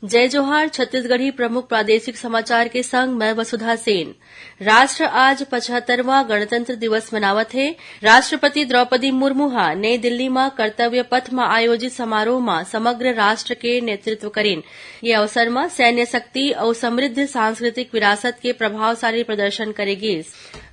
जय जोहार। छत्तीसगढ़ी प्रमुख प्रादेशिक समाचार के संग मैं वसुधा सेन। राष्ट्र आज 75वां गणतंत्र दिवस मनावत है। राष्ट्रपति द्रौपदी मुर्मू हा नई दिल्ली में कर्तव्य पथ में आयोजित समारोह में समग्र राष्ट्र के नेतृत्व करेन। ये अवसर में सैन्य शक्ति और समृद्ध सांस्कृतिक विरासत के प्रभावशाली प्रदर्शन करेगी।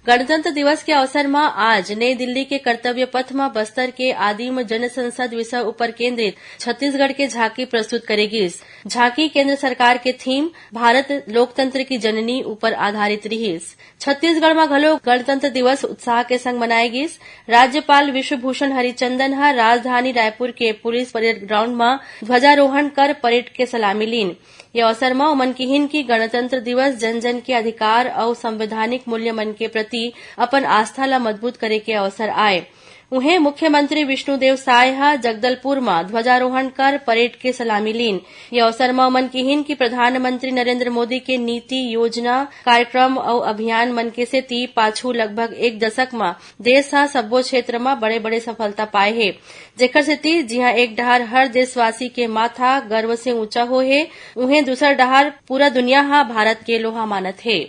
गणतंत्र दिवस के अवसर में आज नई दिल्ली के कर्तव्य पथ में बस्तर के आदिम जन संसद विषय ऊपर केंद्रित छत्तीसगढ़ के झांकी प्रस्तुत करेगी। झांकी केंद्र सरकार के थीम भारत लोकतंत्र की जननी ऊपर आधारित रही। छत्तीसगढ़ में घलो गणतंत्र दिवस उत्साह के संग मनाएगी। राज्यपाल विश्वभूषण हरिचंदन हा राजधानी रायपुर के पुलिस परेड ग्राउंड में ध्वजारोहण कर परेड के सलामी लीन। ये अवसर में उमन किहिन की गणतंत्र दिवस जन जन के अधिकार और संवैधानिक मूल्य मन के प्रति अपन आस्था ला मजबूत करे के अवसर आए। उन्हें मुख्यमंत्री विष्णुदेव साय हा जगदलपुर में ध्वजारोहण कर परेड के सलामी लीन। ये अवसर में उमन किहिन की प्रधानमंत्री नरेंद्र मोदी के नीति योजना कार्यक्रम और अभियान मन के सेती पाछू लगभग एक दशक में देश हा सब्बो क्षेत्र में बड़े बड़े सफलता पाए है। जेकर सेती जिहां एक डहर हर देशवासी के माथा गर्व से ऊंचा हो है, उन्हें दूसर डहर पूरा दुनिया हा भारत के लोहा मानत है।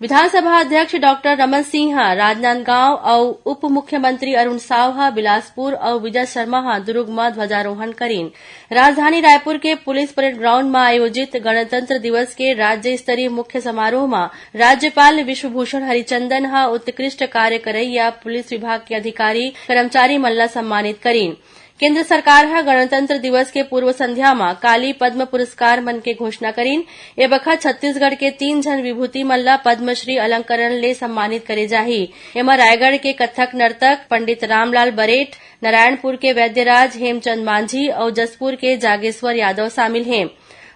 विधानसभा अध्यक्ष डॉक्टर रमन सिंह राजनांदगांव और उप मुख्यमंत्री अरुण साव बिलासपुर और विजय शर्मा दुर्ग में ध्वजारोहण करीन। राजधानी रायपुर के पुलिस परेड ग्राउंड में आयोजित गणतंत्र दिवस के राज्य स्तरीय मुख्य समारोह में राज्यपाल विश्वभूषण हरिचंदन उत्कृष्ट कार्य करैया पुलिस विभाग के अधिकारी कर्मचारी मन ला सम्मानित करीन। केंद्र सरकार गणतंत्र दिवस के पूर्व संध्या में काली पद्म पुरस्कार मन के घोषणा करीन। ए बखत छत्तीसगढ़ के 3 जन विभूति मन ला पद्मश्री अलंकरण ले सम्मानित करे जाही। एमा रायगढ़ के कथक नर्तक पंडित रामलाल बरेठ, नारायणपुर के वैद्यराज हेमचंद मांझी और जसपुर के जागेश्वर यादव शामिल हैं।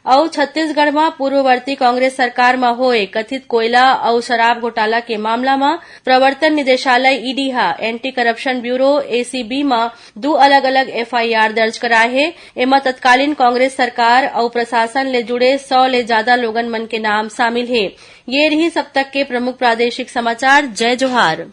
और छत्तीसगढ़ में पूर्ववर्ती कांग्रेस सरकार में होए कथित कोयला और शराब घोटाला के मामला में प्रवर्तन निदेशालय ED anti corruption bureau ACB में 2 अलग अलग एफआईआर दर्ज कराए है। एमा तत्कालीन कांग्रेस सरकार और प्रशासन ले जुड़े 100 ले ज्यादा लोगन मन के नाम शामिल है। ये रही सब तक के प्रमुख प्रादेशिक समाचार। जय जोहार।